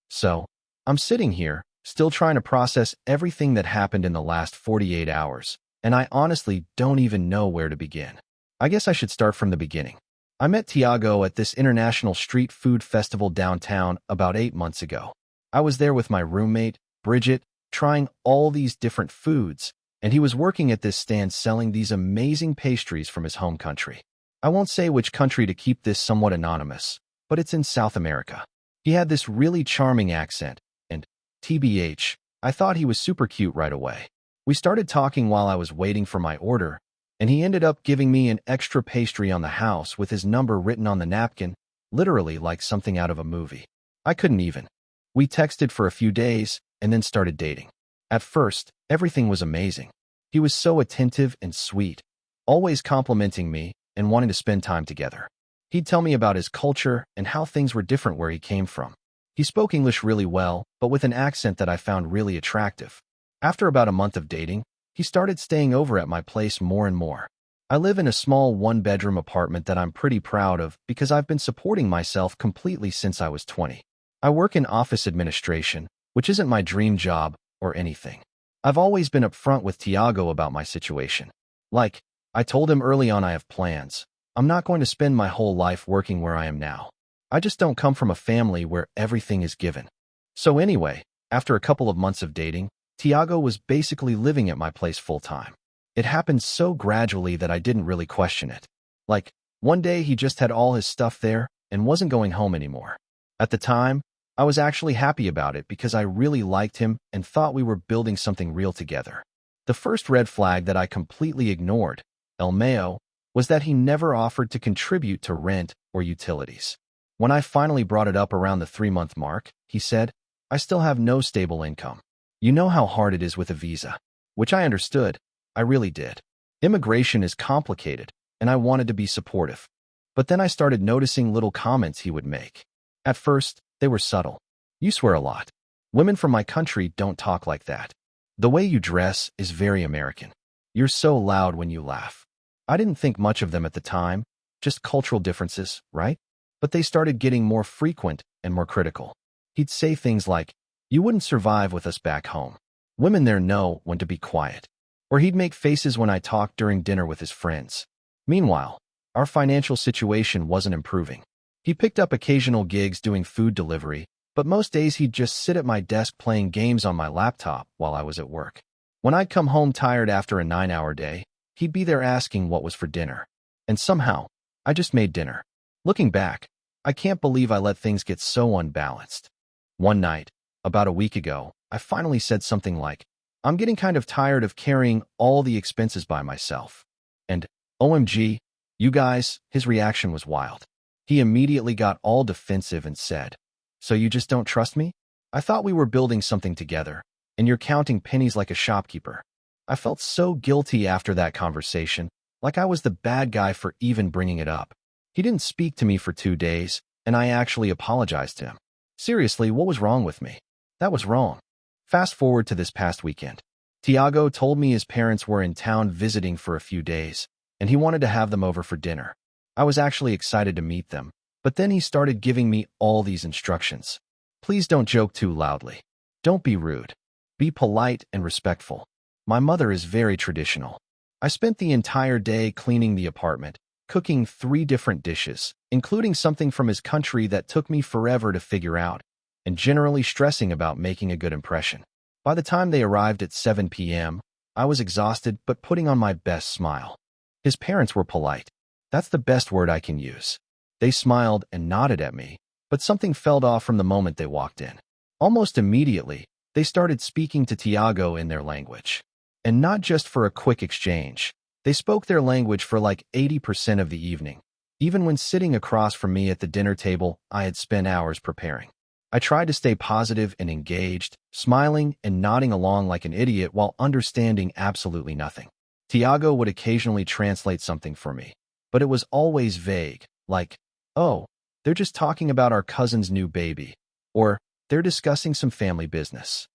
So, I'm sitting here, still trying to process everything that happened in the last 48 hours, and I honestly don't even know where to begin. I guess I should start from the beginning. I met Tiago at this international street food festival downtown about 8 months ago. I was there with my roommate, Bridget, trying all these different foods, and he was working at this stand selling these amazing pastries from his home country. I won't say which country to keep this somewhat anonymous, but it's in South America. He had this really charming accent, and TBH, I thought he was super cute right away. We started talking while I was waiting for my order, and he ended up giving me an extra pastry on the house with his number written on the napkin, literally like something out of a movie. I couldn't even. We texted for a few days and then started dating. At first, everything was amazing. He was so attentive and sweet, always complimenting me and wanting to spend time together. He'd tell me about his culture and how things were different where he came from. He spoke English really well, but with an accent that I found really attractive. After about a month of dating, he started staying over at my place more and more. I live in a small one-bedroom apartment that I'm pretty proud of because I've been supporting myself completely since I was 20. I work in office administration, which isn't my dream job or anything. I've always been upfront with Tiago about my situation. Like, I told him early on I have plans. I'm not going to spend my whole life working where I am now. I just don't come from a family where everything is given. So anyway, after a couple of months of dating, Tiago was basically living at my place full-time. It happened so gradually that I didn't really question it. Like, one day he just had all his stuff there and wasn't going home anymore. At the time, I was actually happy about it because I really liked him and thought we were building something real together. The first red flag that I completely ignored, El Mayo, was that he never offered to contribute to rent or utilities. When I finally brought it up around the 3-month mark, he said, "I still have no stable income. You know how hard it is with a visa." Which I understood. I really did. Immigration is complicated, and I wanted to be supportive. But then I started noticing little comments he would make. At first, they were subtle. "You swear a lot. Women from my country don't talk like that. The way you dress is very American. You're so loud when you laugh." I didn't think much of them at the time, just cultural differences, right? But they started getting more frequent and more critical. He'd say things like, "You wouldn't survive with us back home. Women there know when to be quiet." Or he'd make faces when I talked during dinner with his friends. Meanwhile, our financial situation wasn't improving. He picked up occasional gigs doing food delivery, but most days he'd just sit at my desk playing games on my laptop while I was at work. When I'd come home tired after a 9-hour day, he'd be there asking what was for dinner. And somehow, I just made dinner. Looking back, I can't believe I let things get so unbalanced. One night, about a week ago, I finally said something like, "I'm getting kind of tired of carrying all the expenses by myself." And, OMG, you guys, his reaction was wild. He immediately got all defensive and said, "So you just don't trust me? I thought we were building something together, and you're counting pennies like a shopkeeper." I felt so guilty after that conversation, like I was the bad guy for even bringing it up. He didn't speak to me for 2 days, and I actually apologized to him. Seriously, what was wrong with me? That was wrong. Fast forward to this past weekend. Tiago told me his parents were in town visiting for a few days, and he wanted to have them over for dinner. I was actually excited to meet them, but then he started giving me all these instructions. "Please don't joke too loudly. Don't be rude. Be polite and respectful. My mother is very traditional." I spent the entire day cleaning the apartment, cooking 3 different dishes, including something from his country that took me forever to figure out, and generally stressing about making a good impression. By the time they arrived at 7 p.m., I was exhausted but putting on my best smile. His parents were polite. That's the best word I can use. They smiled and nodded at me, but something fell off from the moment they walked in. Almost immediately, they started speaking to Tiago in their language. And not just for a quick exchange. They spoke their language for like 80% of the evening. Even when sitting across from me at the dinner table, I had spent hours preparing. I tried to stay positive and engaged, smiling and nodding along like an idiot while understanding absolutely nothing. Tiago would occasionally translate something for me, but it was always vague, like, "Oh, they're just talking about our cousin's new baby," or "They're discussing some family business."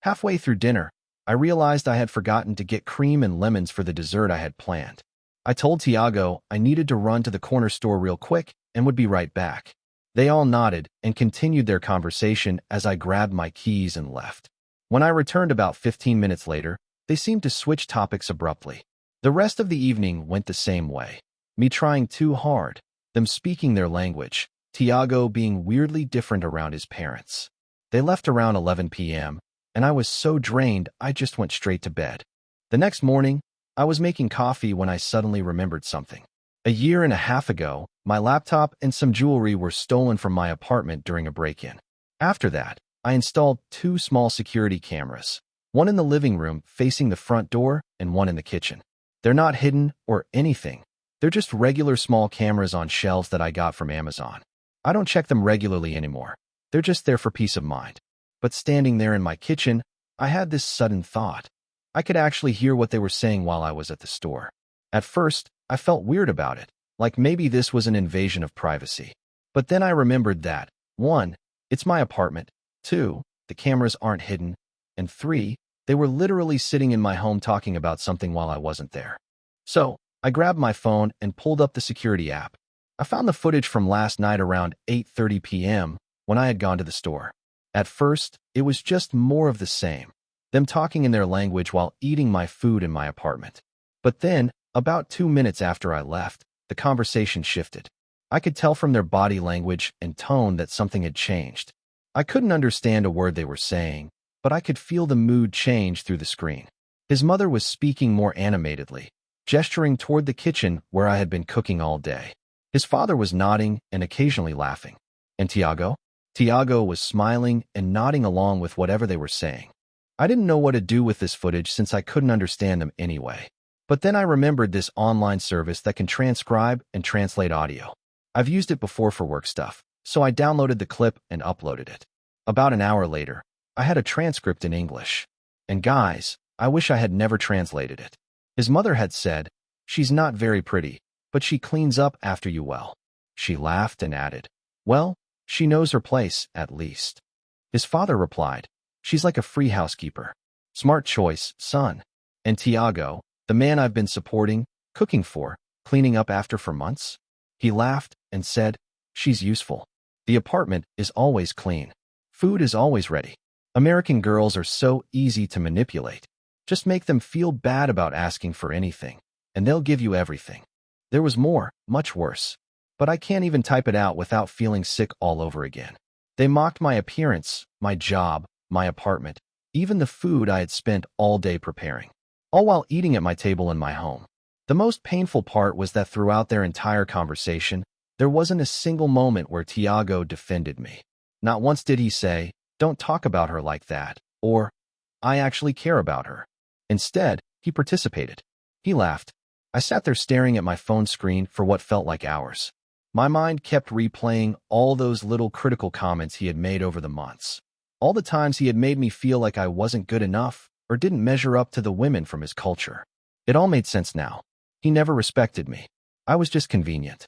Halfway through dinner, I realized I had forgotten to get cream and lemons for the dessert I had planned. I told Tiago I needed to run to the corner store real quick and would be right back. They all nodded and continued their conversation as I grabbed my keys and left. When I returned about 15 minutes later, they seemed to switch topics abruptly. The rest of the evening went the same way. Me trying too hard, them speaking their language, Tiago being weirdly different around his parents. They left around 11 p.m., and I was so drained I just went straight to bed. The next morning, I was making coffee when I suddenly remembered something. A year and a half ago, my laptop and some jewelry were stolen from my apartment during a break-in. After that, I installed 2 small security cameras, one in the living room facing the front door and one in the kitchen. They're not hidden or anything. They're just regular small cameras on shelves that I got from Amazon. I don't check them regularly anymore. They're just there for peace of mind. But standing there in my kitchen, I had this sudden thought. I could actually hear what they were saying while I was at the store. At first, I felt weird about it, like maybe this was an invasion of privacy. But then I remembered that, 1, it's my apartment, 2, the cameras aren't hidden, and 3, they were literally sitting in my home talking about something while I wasn't there. So, I grabbed my phone and pulled up the security app. I found the footage from last night around 8:30 p.m. when I had gone to the store. At first, it was just more of the same, them talking in their language while eating my food in my apartment. But then, about 2 minutes after I left, the conversation shifted. I could tell from their body language and tone that something had changed. I couldn't understand a word they were saying, but I could feel the mood change through the screen. His mother was speaking more animatedly, gesturing toward the kitchen where I had been cooking all day. His father was nodding and occasionally laughing. And Tiago? Tiago was smiling and nodding along with whatever they were saying. I didn't know what to do with this footage since I couldn't understand them anyway. But then I remembered this online service that can transcribe and translate audio. I've used it before for work stuff, so I downloaded the clip and uploaded it. About an hour later, I had a transcript in English. And guys, I wish I had never translated it. His mother had said, "She's not very pretty, but she cleans up after you well." She laughed and added, "Well, she knows her place, at least." His father replied, "She's like a free housekeeper." Smart choice, son. And Tiago, the man I've been supporting, cooking for, cleaning up after for months? He laughed and said, "She's useful. The apartment is always clean. Food is always ready. American girls are so easy to manipulate. Just make them feel bad about asking for anything, and they'll give you everything." There was more, much worse. But I can't even type it out without feeling sick all over again. They mocked my appearance, my job, my apartment, even the food I had spent all day preparing, all while eating at my table in my home. The most painful part was that throughout their entire conversation, there wasn't a single moment where Tiago defended me. Not once did he say, "Don't talk about her like that," or, "I actually care about her." Instead, he participated. He laughed. I sat there staring at my phone screen for what felt like hours. My mind kept replaying all those little critical comments he had made over the months. All the times he had made me feel like I wasn't good enough or didn't measure up to the women from his culture. It all made sense now. He never respected me. I was just convenient.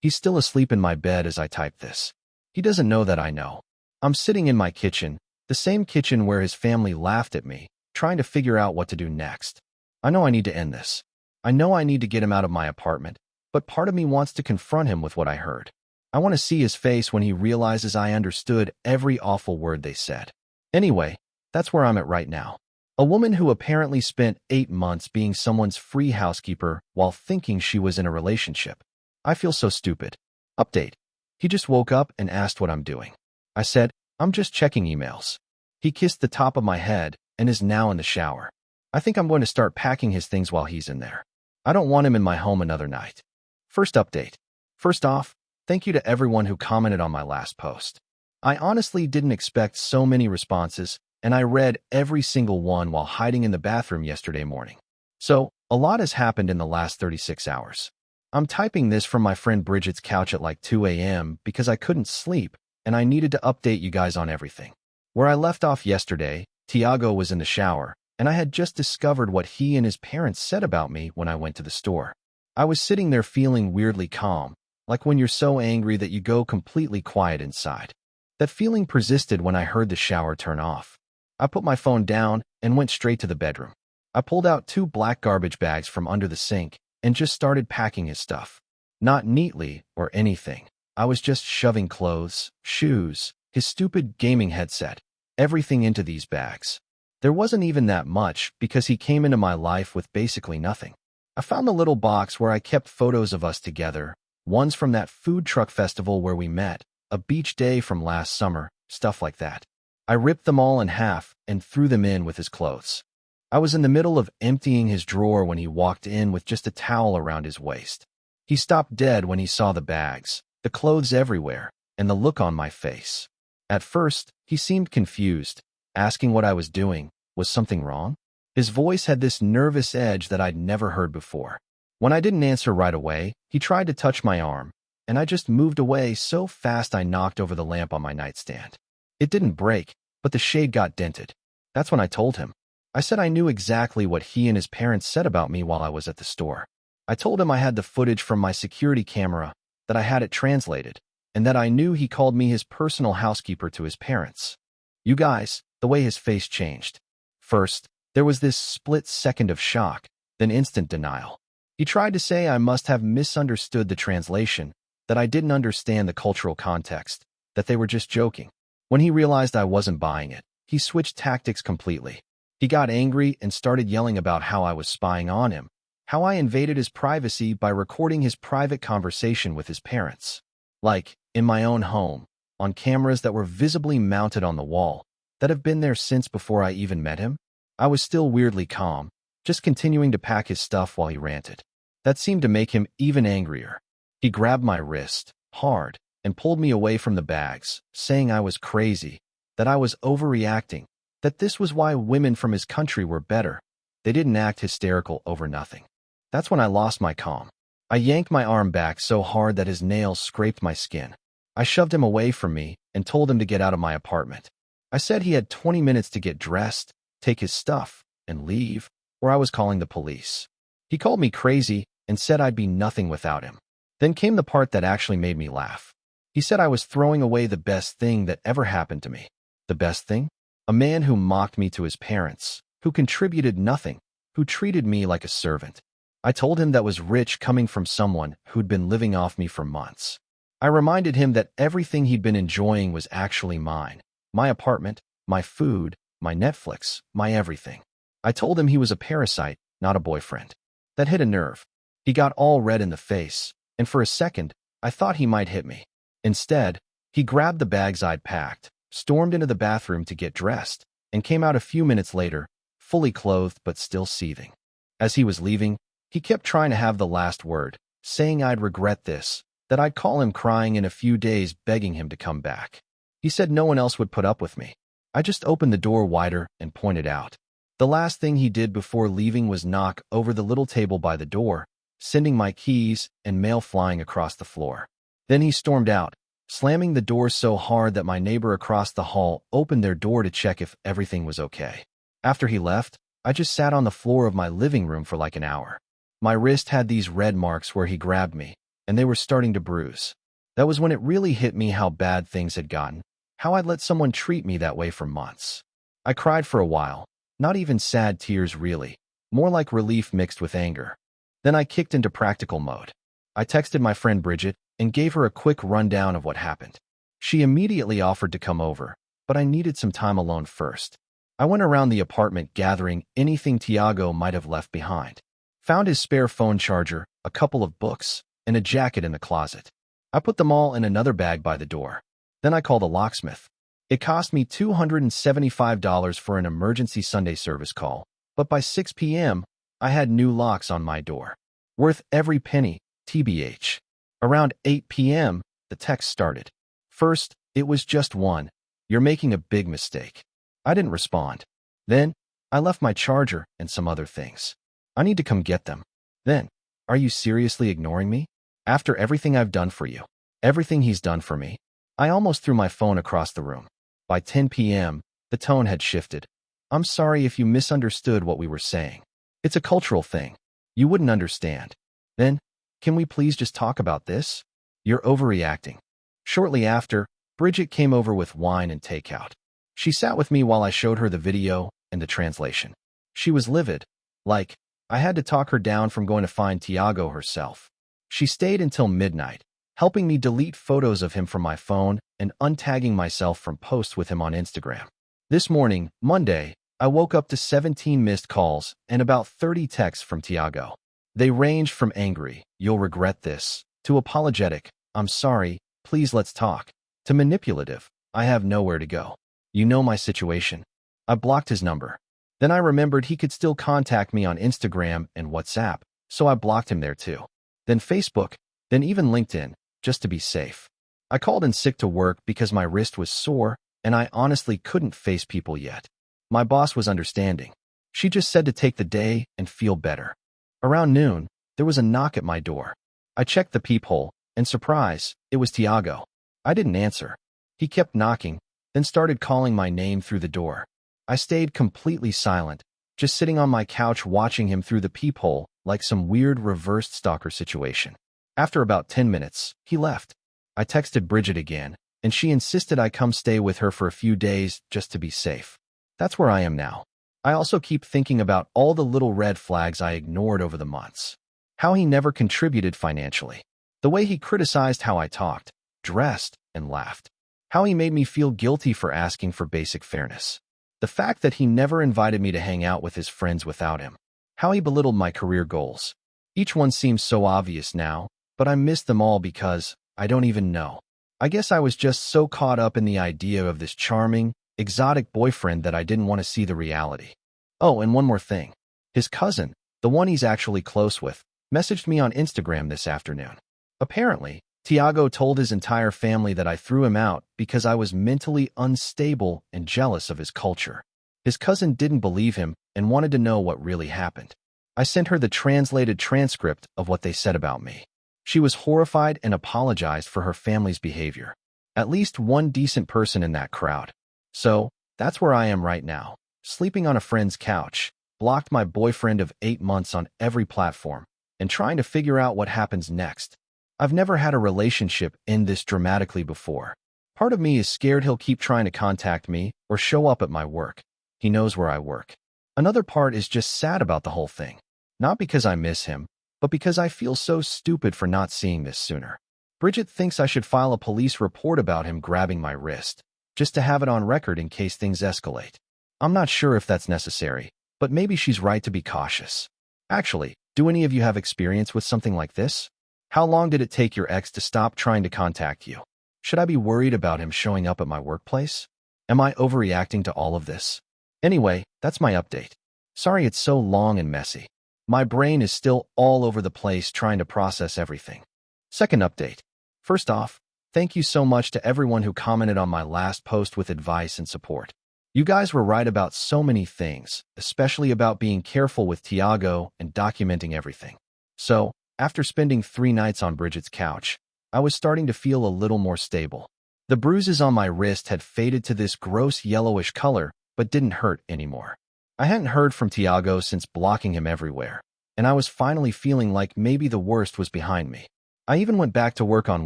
He's still asleep in my bed as I type this. He doesn't know that I know. I'm sitting in my kitchen, the same kitchen where his family laughed at me, trying to figure out what to do next. I know I need to end this. I know I need to get him out of my apartment, but part of me wants to confront him with what I heard. I want to see his face when he realizes I understood every awful word they said. Anyway, that's where I'm at right now. A woman who apparently spent 8 months being someone's free housekeeper while thinking she was in a relationship. I feel so stupid. Update. He just woke up and asked what I'm doing. I said, "I'm just checking emails." He kissed the top of my head and is now in the shower. I think I'm going to start packing his things while he's in there. I don't want him in my home another night. First update. First off, thank you to everyone who commented on my last post. I honestly didn't expect so many responses, and I read every single one while hiding in the bathroom yesterday morning. So, a lot has happened in the last 36 hours. I'm typing this from my friend Bridget's couch at like 2 a.m. because I couldn't sleep, and I needed to update you guys on everything. Where I left off yesterday, Tiago was in the shower, and I had just discovered what he and his parents said about me when I went to the store. I was sitting there feeling weirdly calm, like when you're so angry that you go completely quiet inside. That feeling persisted when I heard the shower turn off. I put my phone down and went straight to the bedroom. I pulled out 2 black garbage bags from under the sink and just started packing his stuff. Not neatly or anything, I was just shoving clothes, shoes, his stupid gaming headset, everything into these bags. There wasn't even that much because he came into my life with basically nothing. I found the little box where I kept photos of us together, ones from that food truck festival where we met, a beach day from last summer, stuff like that. I ripped them all in half and threw them in with his clothes. I was in the middle of emptying his drawer when he walked in with just a towel around his waist. He stopped dead when he saw the bags, the clothes everywhere, and the look on my face. At first, he seemed confused, asking what I was doing. Was something wrong? His voice had this nervous edge that I'd never heard before. When I didn't answer right away, he tried to touch my arm, and I just moved away so fast I knocked over the lamp on my nightstand. It didn't break, but the shade got dented. That's when I told him. I said I knew exactly what he and his parents said about me while I was at the store. I told him I had the footage from my security camera, that I had it translated, and that I knew he called me his personal housekeeper to his parents. You guys, the way his face changed. First, there was this split second of shock, then instant denial. He tried to say I must have misunderstood the translation, that I didn't understand the cultural context, that they were just joking. When he realized I wasn't buying it, he switched tactics completely. He got angry and started yelling about how I was spying on him, how I invaded his privacy by recording his private conversation with his parents. Like, in my own home, on cameras that were visibly mounted on the wall, that have been there since before I even met him. I was still weirdly calm, just continuing to pack his stuff while he ranted. That seemed to make him even angrier. He grabbed my wrist, hard, and pulled me away from the bags, saying I was crazy, that I was overreacting, that this was why women from his country were better. They didn't act hysterical over nothing. That's when I lost my calm. I yanked my arm back so hard that his nails scraped my skin. I shoved him away from me and told him to get out of my apartment. I said he had 20 minutes to get dressed, take his stuff, and leave, or I was calling the police. He called me crazy and said I'd be nothing without him. Then came the part that actually made me laugh. He said I was throwing away the best thing that ever happened to me. The best thing? A man who mocked me to his parents, who contributed nothing, who treated me like a servant. I told him that was rich coming from someone who'd been living off me for months. I reminded him that everything he'd been enjoying was actually mine. My apartment, my food, my Netflix, my everything. I told him he was a parasite, not a boyfriend. That hit a nerve. He got all red in the face, and for a second, I thought he might hit me. Instead, he grabbed the bags I'd packed, stormed into the bathroom to get dressed, and came out a few minutes later, fully clothed but still seething. As he was leaving, he kept trying to have the last word, saying I'd regret this, that I'd call him crying in a few days begging him to come back. He said no one else would put up with me. I just opened the door wider and pointed out. The last thing he did before leaving was knock over the little table by the door, sending my keys and mail flying across the floor. Then he stormed out, slamming the door so hard that my neighbor across the hall opened their door to check if everything was okay. After he left, I just sat on the floor of my living room for like an hour. My wrist had these red marks where he grabbed me, and they were starting to bruise. That was when it really hit me how bad things had gotten, how I'd let someone treat me that way for months. I cried for a while, not even sad tears really, more like relief mixed with anger. Then I kicked into practical mode. I texted my friend Bridget and gave her a quick rundown of what happened. She immediately offered to come over, but I needed some time alone first. I went around the apartment gathering anything Tiago might have left behind. Found his spare phone charger, a couple of books, and a jacket in the closet. I put them all in another bag by the door. Then I called a locksmith. It cost me $275 for an emergency Sunday service call, but by 6 p.m., I had new locks on my door. Worth every penny, TBH. Around 8 p.m., the text started. First, it was just one. You're making a big mistake. I didn't respond. Then, I left my charger and some other things. I need to come get them. Then, are you seriously ignoring me? After everything I've done for you, everything he's done for me, I almost threw my phone across the room. By 10 p.m., the tone had shifted. I'm sorry if you misunderstood what we were saying. It's a cultural thing. You wouldn't understand. Then, can we please just talk about this? You're overreacting. Shortly after, Bridget came over with wine and takeout. She sat with me while I showed her the video and the translation. She was livid. Like, I had to talk her down from going to find Tiago herself. She stayed until midnight, helping me delete photos of him from my phone and untagging myself from posts with him on Instagram. This morning, Monday, I woke up to 17 missed calls and about 30 texts from Tiago. They ranged from angry, "You'll regret this," to apologetic, "I'm sorry, please let's talk," to manipulative, "I have nowhere to go. You know my situation." I blocked his number. Then I remembered he could still contact me on Instagram and WhatsApp, so I blocked him there too. Then Facebook, then even LinkedIn, just to be safe. I called in sick to work because my wrist was sore and I honestly couldn't face people yet. My boss was understanding. She just said to take the day and feel better. Around noon, there was a knock at my door. I checked the peephole, and surprise, it was Tiago. I didn't answer. He kept knocking, then started calling my name through the door. I stayed completely silent, just sitting on my couch watching him through the peephole like some weird reversed stalker situation. After about 10 minutes, he left. I texted Bridget again, and she insisted I come stay with her for a few days just to be safe. That's where I am now. I also keep thinking about all the little red flags I ignored over the months. How he never contributed financially. The way he criticized how I talked, dressed, and laughed. How he made me feel guilty for asking for basic fairness. The fact that he never invited me to hang out with his friends without him. How he belittled my career goals. Each one seems so obvious now, but I miss them all because I don't even know. I guess I was just so caught up in the idea of this charming, exotic boyfriend that I didn't want to see the reality. Oh, and one more thing. His cousin, the one he's actually close with, messaged me on Instagram this afternoon. Apparently, Tiago told his entire family that I threw him out because I was mentally unstable and jealous of his culture. His cousin didn't believe him and wanted to know what really happened. I sent her the translated transcript of what they said about me. She was horrified and apologized for her family's behavior. At least one decent person in that crowd. So, that's where I am right now, sleeping on a friend's couch, blocked my boyfriend of 8 months on every platform, and trying to figure out what happens next. I've never had a relationship end this dramatically before. Part of me is scared he'll keep trying to contact me or show up at my work. He knows where I work. Another part is just sad about the whole thing. Not because I miss him, but because I feel so stupid for not seeing this sooner. Bridget thinks I should file a police report about him grabbing my wrist, just to have it on record in case things escalate. I'm not sure if that's necessary, but maybe she's right to be cautious. Actually, do any of you have experience with something like this? How long did it take your ex to stop trying to contact you? Should I be worried about him showing up at my workplace? Am I overreacting to all of this? Anyway, that's my update. Sorry it's so long and messy. My brain is still all over the place trying to process everything. Second update. First off, thank you so much to everyone who commented on my last post with advice and support. You guys were right about so many things, especially about being careful with Tiago and documenting everything. So, after spending 3 nights on Bridget's couch, I was starting to feel a little more stable. The bruises on my wrist had faded to this gross yellowish color, but didn't hurt anymore. I hadn't heard from Tiago since blocking him everywhere, and I was finally feeling like maybe the worst was behind me. I even went back to work on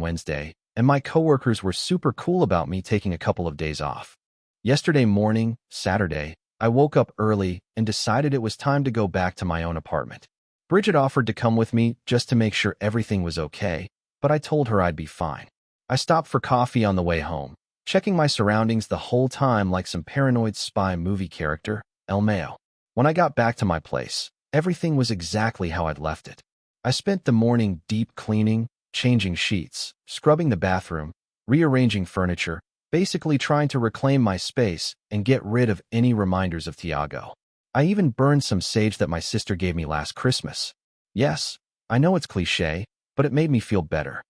Wednesday, and my coworkers were super cool about me taking a couple of days off. Yesterday morning, Saturday, I woke up early and decided it was time to go back to my own apartment. Bridget offered to come with me just to make sure everything was okay, but I told her I'd be fine. I stopped for coffee on the way home, checking my surroundings the whole time like some paranoid spy movie character, El Mayo. When I got back to my place, everything was exactly how I'd left it. I spent the morning deep cleaning, changing sheets, scrubbing the bathroom, rearranging furniture, basically trying to reclaim my space and get rid of any reminders of Tiago. I even burned some sage that my sister gave me last Christmas. Yes, I know it's cliché, but it made me feel better.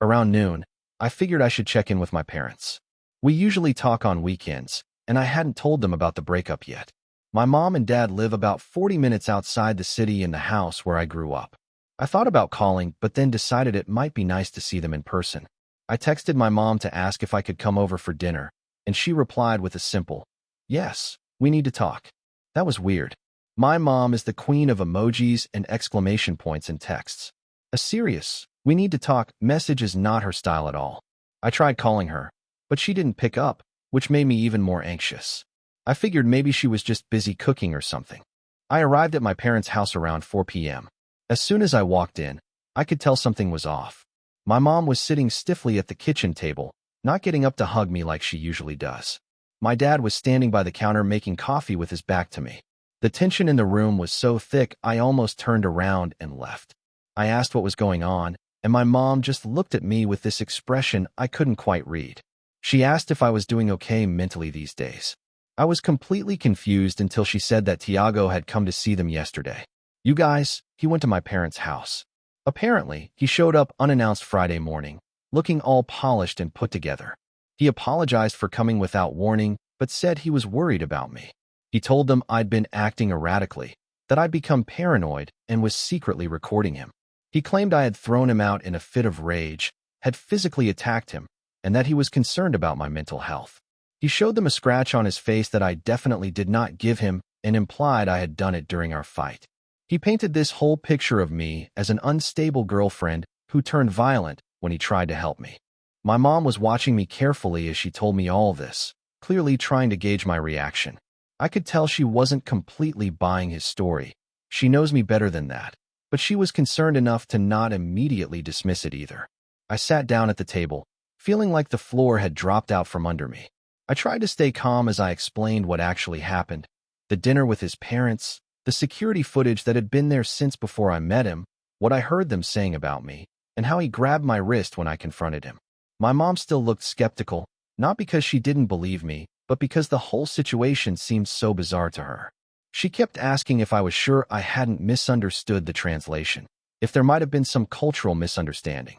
Around noon, I figured I should check in with my parents. We usually talk on weekends, and I hadn't told them about the breakup yet. My mom and dad live about 40 minutes outside the city in the house where I grew up. I thought about calling, but then decided it might be nice to see them in person. I texted my mom to ask if I could come over for dinner, and she replied with a simple, "Yes, we need to talk." That was weird. My mom is the queen of emojis and exclamation points in texts. A serious, "we need to talk" message is not her style at all. I tried calling her, but she didn't pick up, which made me even more anxious. I figured maybe she was just busy cooking or something. I arrived at my parents' house around 4 p.m. As soon as I walked in, I could tell something was off. My mom was sitting stiffly at the kitchen table, not getting up to hug me like she usually does. My dad was standing by the counter making coffee with his back to me. The tension in the room was so thick I almost turned around and left. I asked what was going on, and my mom just looked at me with this expression I couldn't quite read. She asked if I was doing okay mentally these days. I was completely confused until she said that Tiago had come to see them yesterday. You guys, he went to my parents' house. Apparently, he showed up unannounced Friday morning, looking all polished and put together. He apologized for coming without warning, but said he was worried about me. He told them I'd been acting erratically, that I'd become paranoid and was secretly recording him. He claimed I had thrown him out in a fit of rage, had physically attacked him, and that he was concerned about my mental health. He showed them a scratch on his face that I definitely did not give him and implied I had done it during our fight. He painted this whole picture of me as an unstable girlfriend who turned violent when he tried to help me. My mom was watching me carefully as she told me all this, clearly trying to gauge my reaction. I could tell she wasn't completely buying his story. She knows me better than that, but she was concerned enough to not immediately dismiss it either. I sat down at the table, feeling like the floor had dropped out from under me. I tried to stay calm as I explained what actually happened. The dinner with his parents, the security footage that had been there since before I met him, what I heard them saying about me, and how he grabbed my wrist when I confronted him. My mom still looked skeptical, not because she didn't believe me, but because the whole situation seemed so bizarre to her. She kept asking if I was sure I hadn't misunderstood the translation, if there might have been some cultural misunderstanding.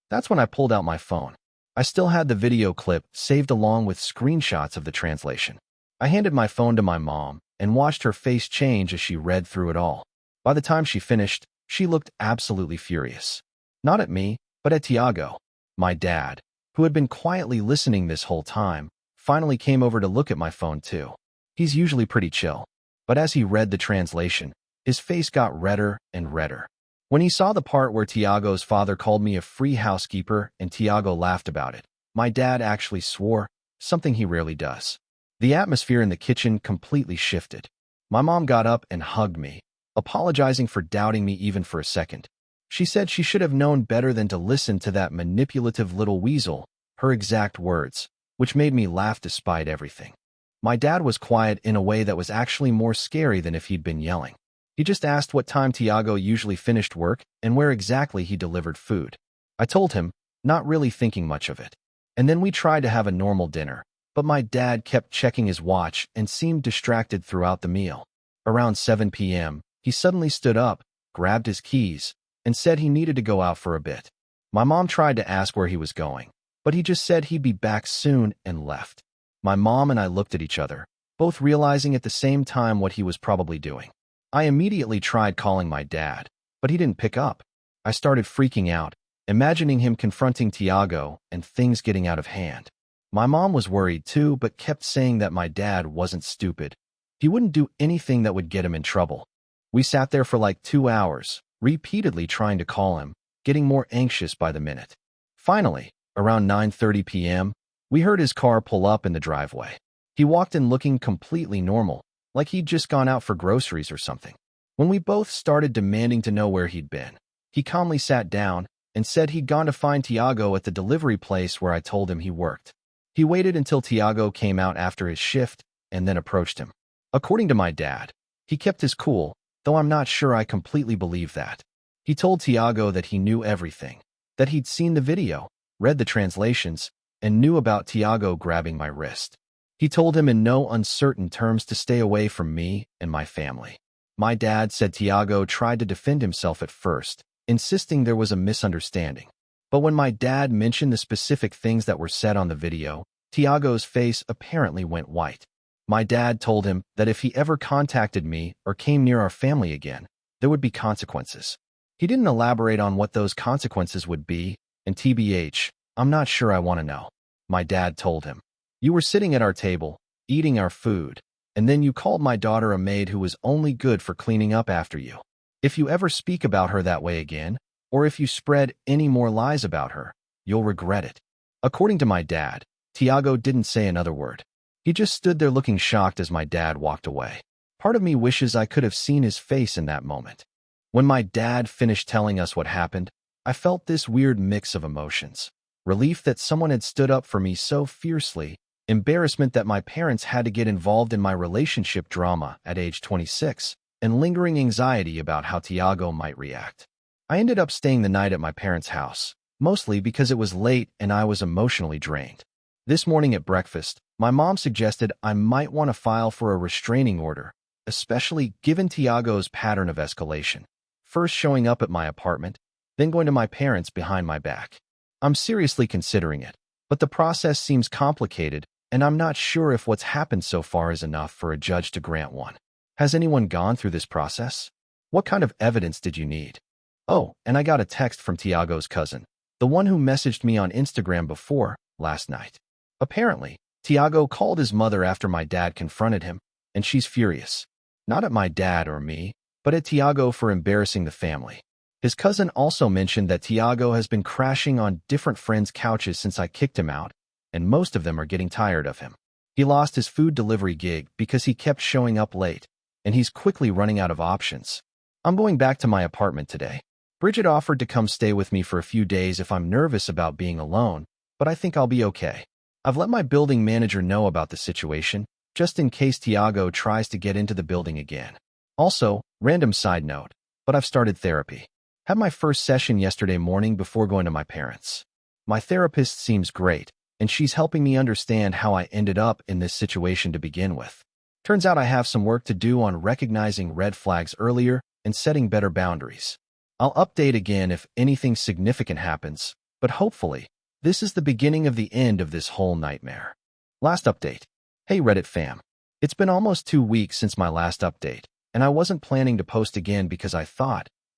That's when I pulled out my phone. I still had the video clip saved along with screenshots of the translation. I handed my phone to my mom and watched her face change as she read through it all. By the time she finished, she looked absolutely furious. Not at me, but at Tiago. My dad, who had been quietly listening this whole time, finally came over to look at my phone too. He's usually pretty chill, but as he read the translation, his face got redder and redder. When he saw the part where Tiago's father called me a free housekeeper and Tiago laughed about it, my dad actually swore, something he rarely does. The atmosphere in the kitchen completely shifted. My mom got up and hugged me, apologizing for doubting me even for a second. She said she should have known better than to listen to that manipulative little weasel, her exact words, which made me laugh despite everything. My dad was quiet in a way that was actually more scary than if he'd been yelling. He just asked what time Tiago usually finished work and where exactly he delivered food. I told him, not really thinking much of it. And then we tried to have a normal dinner, but my dad kept checking his watch and seemed distracted throughout the meal. Around 7 p.m., he suddenly stood up, grabbed his keys, and said he needed to go out for a bit. My mom tried to ask where he was going, but he just said he'd be back soon and left. My mom and I looked at each other, both realizing at the same time what he was probably doing. I immediately tried calling my dad, but he didn't pick up. I started freaking out, imagining him confronting Tiago and things getting out of hand. My mom was worried too, but kept saying that my dad wasn't stupid. He wouldn't do anything that would get him in trouble. We sat there for like 2 hours, repeatedly trying to call him, getting more anxious by the minute. Finally, around 9:30 p.m., we heard his car pull up in the driveway. He walked in looking completely normal, like he'd just gone out for groceries or something. When we both started demanding to know where he'd been, he calmly sat down and said he'd gone to find Tiago at the delivery place where I told him he worked. He waited until Tiago came out after his shift and then approached him. According to my dad, he kept his cool, though I'm not sure I completely believe that. He told Tiago that he knew everything, that he'd seen the video, read the translations, and knew about Tiago grabbing my wrist. He told him in no uncertain terms to stay away from me and my family. My dad said Tiago tried to defend himself at first, insisting there was a misunderstanding. But when my dad mentioned the specific things that were said on the video, Tiago's face apparently went white. My dad told him that if he ever contacted me or came near our family again, there would be consequences. He didn't elaborate on what those consequences would be, and TBH, I'm not sure I want to know. My dad told him. You were sitting at our table, eating our food, and then you called my daughter a maid who was only good for cleaning up after you. If you ever speak about her that way again, or if you spread any more lies about her, you'll regret it. According to my dad, Tiago didn't say another word. He just stood there looking shocked as my dad walked away. Part of me wishes I could have seen his face in that moment. When my dad finished telling us what happened, I felt this weird mix of emotions. Relief that someone had stood up for me so fiercely, embarrassment that my parents had to get involved in my relationship drama at age 26, and lingering anxiety about how Tiago might react. I ended up staying the night at my parents' house, mostly because it was late and I was emotionally drained. This morning at breakfast, my mom suggested I might want to file for a restraining order, especially given Tiago's pattern of escalation. First showing up at my apartment, then going to my parents behind my back. I'm seriously considering it, but the process seems complicated, and I'm not sure if what's happened so far is enough for a judge to grant one. Has anyone gone through this process? What kind of evidence did you need? Oh, and I got a text from Tiago's cousin, the one who messaged me on Instagram before last night. Apparently, Tiago called his mother after my dad confronted him, and she's furious. Not at my dad or me, but at Tiago for embarrassing the family. His cousin also mentioned that Tiago has been crashing on different friends' couches since I kicked him out, and most of them are getting tired of him. He lost his food delivery gig because he kept showing up late, and he's quickly running out of options. I'm going back to my apartment today. Bridget offered to come stay with me for a few days if I'm nervous about being alone, but I think I'll be okay. I've let my building manager know about the situation, just in case Tiago tries to get into the building again. Also, random side note, but I've started therapy. Had my first session yesterday morning before going to my parents. My therapist seems great, and she's helping me understand how I ended up in this situation to begin with. Turns out I have some work to do on recognizing red flags earlier and setting better boundaries. I'll update again if anything significant happens, but hopefully, this is the beginning of the end of this whole nightmare. Last update. Hey Reddit fam. It's been almost 2 weeks since my last update, and I wasn't planning to post again because I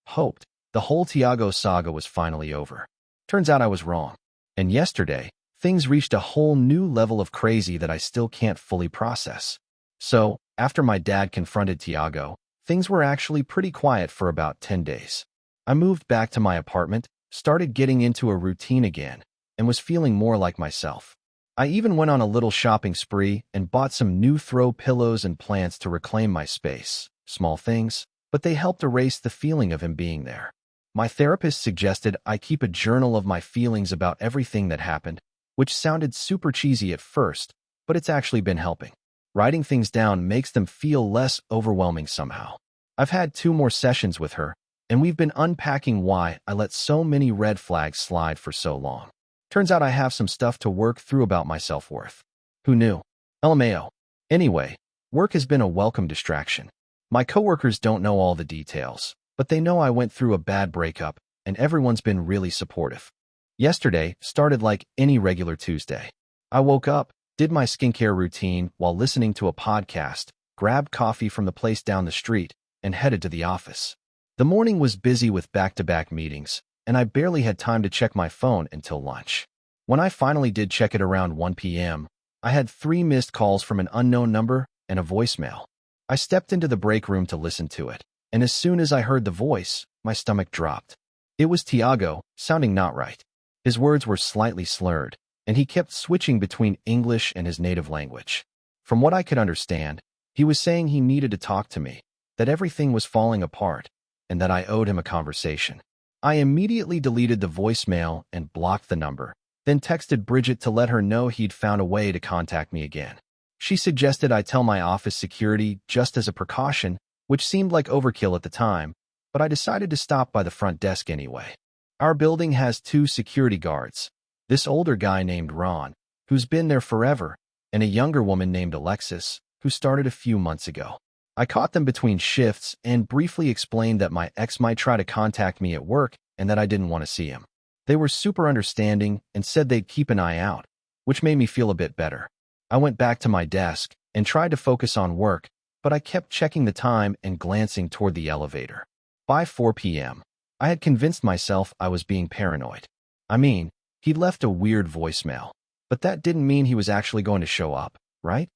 hoped, the whole Tiago saga was finally over. Turns out I was wrong. And yesterday, things reached a whole new level of crazy that I still can't fully process. So, after my dad confronted Tiago, things were actually pretty quiet for about 10 days. I moved back to my apartment, started getting into a routine again, and was feeling more like myself. I even went on a little shopping spree and bought some new throw pillows and plants to reclaim my space. Small things, but they helped erase the feeling of him being there. My therapist suggested I keep a journal of my feelings about everything that happened, which sounded super cheesy at first, but it's actually been helping. Writing things down makes them feel less overwhelming somehow. I've had 2 more sessions with her, and we've been unpacking why I let so many red flags slide for so long. Turns out I have some stuff to work through about my self-worth. Who knew? LMAO. Anyway, work has been a welcome distraction. My coworkers don't know all the details, but they know I went through a bad breakup, and everyone's been really supportive. Yesterday started like any regular Tuesday. I woke up, did my skincare routine while listening to a podcast, grabbed coffee from the place down the street, and headed to the office. The morning was busy with back-to-back meetings, and I barely had time to check my phone until lunch. When I finally did check it around 1 p.m., I had 3 missed calls from an unknown number and a voicemail. I stepped into the break room to listen to it, and as soon as I heard the voice, my stomach dropped. It was Tiago, sounding not right. His words were slightly slurred, and he kept switching between English and his native language. From what I could understand, he was saying he needed to talk to me, that everything was falling apart, and that I owed him a conversation. I immediately deleted the voicemail and blocked the number, then texted Bridget to let her know he'd found a way to contact me again. She suggested I tell my office security just as a precaution, which seemed like overkill at the time, but I decided to stop by the front desk anyway. Our building has 2 security guards, this older guy named Ron, who's been there forever, and a younger woman named Alexis, who started a few months ago. I caught them between shifts and briefly explained that my ex might try to contact me at work and that I didn't want to see him. They were super understanding and said they'd keep an eye out, which made me feel a bit better. I went back to my desk and tried to focus on work, but I kept checking the time and glancing toward the elevator. By 4 p.m., I had convinced myself I was being paranoid. I mean, he'd left a weird voicemail, but that didn't mean he was actually going to show up, right?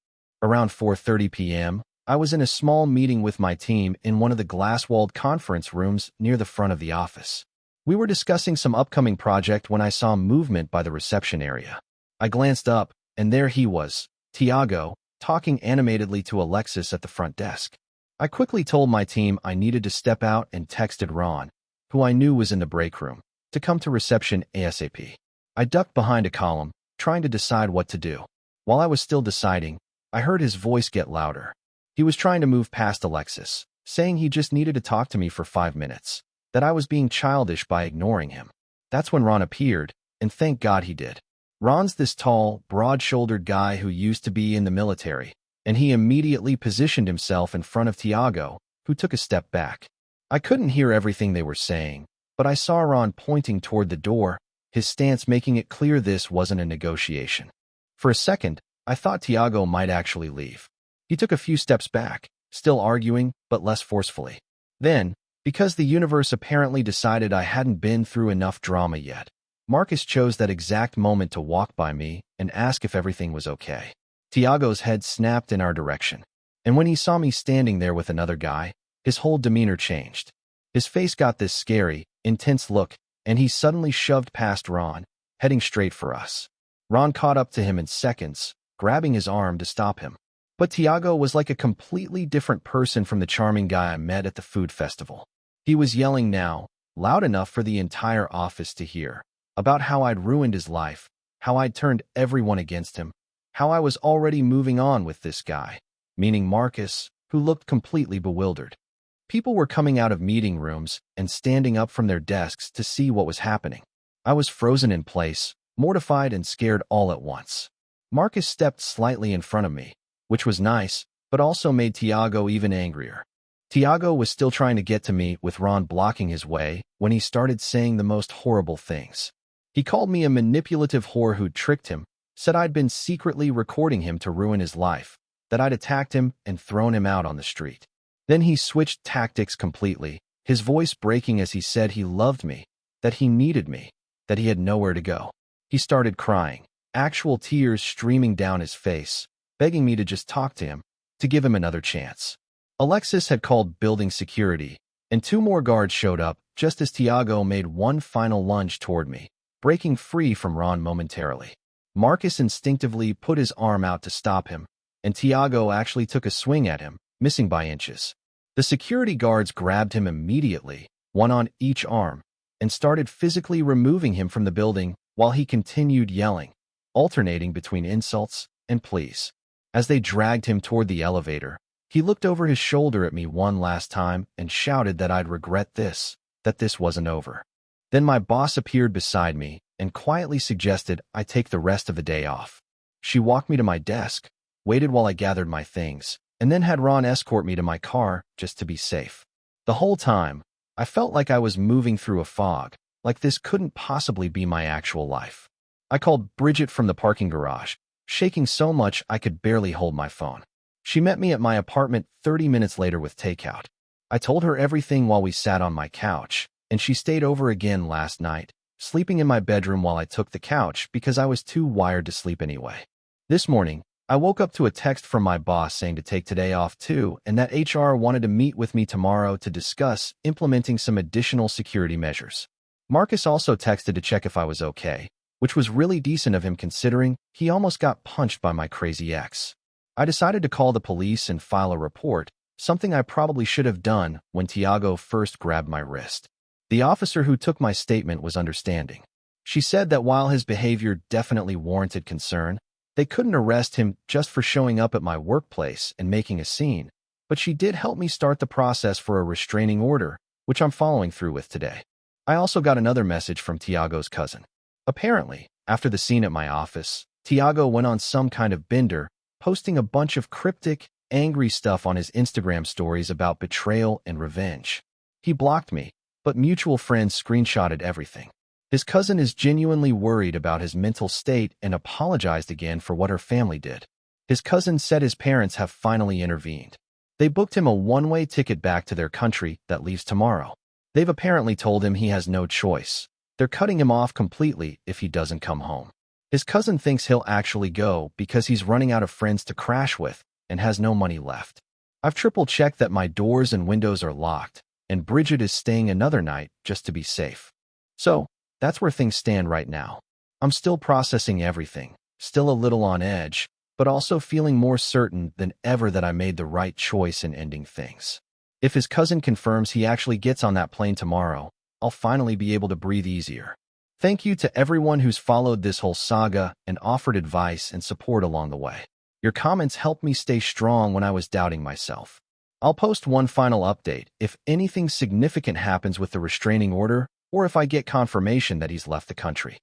Around 4:30 p.m., I was in a small meeting with my team in one of the glass-walled conference rooms near the front of the office. We were discussing some upcoming project when I saw movement by the reception area. I glanced up, and there he was, Tiago, talking animatedly to Alexis at the front desk. I quickly told my team I needed to step out and texted Ron, who I knew was in the break room, to come to reception ASAP. I ducked behind a column, trying to decide what to do. While I was still deciding, I heard his voice get louder. He was trying to move past Alexis, saying he just needed to talk to me for 5 minutes, that I was being childish by ignoring him. That's when Ron appeared, and thank God he did. Ron's this tall, broad-shouldered guy who used to be in the military, and he immediately positioned himself in front of Tiago, who took a step back. I couldn't hear everything they were saying, but I saw Ron pointing toward the door, his stance making it clear this wasn't a negotiation. For a second, I thought Tiago might actually leave. He took a few steps back, still arguing, but less forcefully. Then, because the universe apparently decided I hadn't been through enough drama yet, Marcus chose that exact moment to walk by me and ask if everything was okay. Tiago's head snapped in our direction, and when he saw me standing there with another guy, his whole demeanor changed. His face got this scary, intense look, and he suddenly shoved past Ron, heading straight for us. Ron caught up to him in seconds, grabbing his arm to stop him. But Tiago was like a completely different person from the charming guy I met at the food festival. He was yelling now, loud enough for the entire office to hear, about how I'd ruined his life, how I'd turned everyone against him, how I was already moving on with this guy, meaning Marcus, who looked completely bewildered. People were coming out of meeting rooms and standing up from their desks to see what was happening. I was frozen in place, mortified and scared all at once. Marcus stepped slightly in front of me, which was nice, but also made Tiago even angrier. Tiago was still trying to get to me with Ron blocking his way when he started saying the most horrible things. He called me a manipulative whore who'd tricked him, said I'd been secretly recording him to ruin his life, that I'd attacked him and thrown him out on the street. Then he switched tactics completely, his voice breaking as he said he loved me, that he needed me, that he had nowhere to go. He started crying, actual tears streaming down his face, begging me to just talk to him, to give him another chance. Alexis had called building security, and 2 more guards showed up just as Tiago made one final lunge toward me, breaking free from Ron momentarily. Marcus instinctively put his arm out to stop him, and Tiago actually took a swing at him, missing by inches. The security guards grabbed him immediately, one on each arm, and started physically removing him from the building while he continued yelling, alternating between insults and pleas. As they dragged him toward the elevator, he looked over his shoulder at me one last time and shouted that I'd regret this, that this wasn't over. Then my boss appeared beside me and quietly suggested I take the rest of the day off. She walked me to my desk, waited while I gathered my things, and then had Ron escort me to my car just to be safe. The whole time, I felt like I was moving through a fog, like this couldn't possibly be my actual life. I called Bridget from the parking garage, shaking so much I could barely hold my phone. She met me at my apartment 30 minutes later with takeout. I told her everything while we sat on my couch, and she stayed over again last night, sleeping in my bedroom while I took the couch because I was too wired to sleep anyway. This morning, I woke up to a text from my boss saying to take today off too, and that HR wanted to meet with me tomorrow to discuss implementing some additional security measures. Marcus also texted to check if I was okay, which was really decent of him considering he almost got punched by my crazy ex. I decided to call the police and file a report, something I probably should have done when Tiago first grabbed my wrist. The officer who took my statement was understanding. She said that while his behavior definitely warranted concern, they couldn't arrest him just for showing up at my workplace and making a scene, but she did help me start the process for a restraining order, which I'm following through with today. I also got another message from Tiago's cousin. Apparently, after the scene at my office, Tiago went on some kind of bender, posting a bunch of cryptic, angry stuff on his Instagram stories about betrayal and revenge. He blocked me, but mutual friends screenshotted everything. His cousin is genuinely worried about his mental state and apologized again for what her family did. His cousin said his parents have finally intervened. They booked him a one-way ticket back to their country that leaves tomorrow. They've apparently told him he has no choice. They're cutting him off completely if he doesn't come home. His cousin thinks he'll actually go because he's running out of friends to crash with and has no money left. I've triple-checked that my doors and windows are locked, and Bridget is staying another night just to be safe. So, that's where things stand right now. I'm still processing everything, still a little on edge, but also feeling more certain than ever that I made the right choice in ending things. If his cousin confirms he actually gets on that plane tomorrow, I'll finally be able to breathe easier. Thank you to everyone who's followed this whole saga and offered advice and support along the way. Your comments helped me stay strong when I was doubting myself. I'll post one final update if anything significant happens with the restraining order or if I get confirmation that he's left the country.